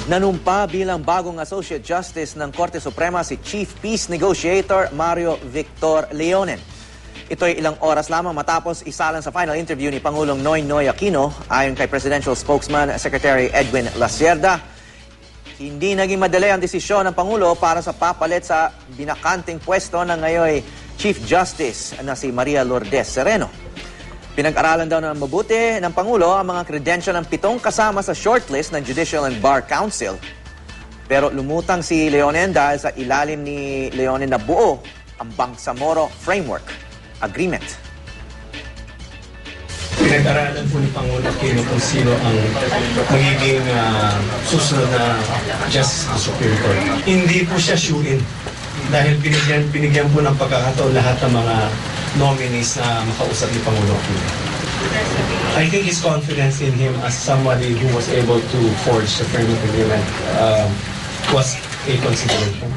Nanumpa bilang bagong Associate Justice ng Korte Suprema si Chief Peace Negotiator Mario Victor Leonen. Ito ay ilang oras lamang matapos isalang sa final interview ni Pangulong Noynoy Aquino. Ayon kay Presidential Spokesman Secretary Edwin Lacierda, hindi naging madali ang desisyon ng Pangulo para sa papalit sa binakanting pwesto ng ngayon Chief Justice na si Maria Lourdes Sereno. Pinag-aralan daw ng mabuti ng Pangulo ang mga credential ng 7 kasama sa shortlist ng Judicial and Bar Council. Pero lumutang si Leonen dahil sa ilalim ni Leonen na buo ang Bangsamoro Framework Agreement. Pinag-aralan po ni Pangulo Aquino kung sino ang magiging susunod na Justice of the Supreme Court. Hindi po siya shoe-in dahil binigyan po ng pagkakataon lahat ng mga nominees na makausap ni Pangulo Aquino. I think his confidence in him as somebody who was able to forge the framework agreement was a consideration.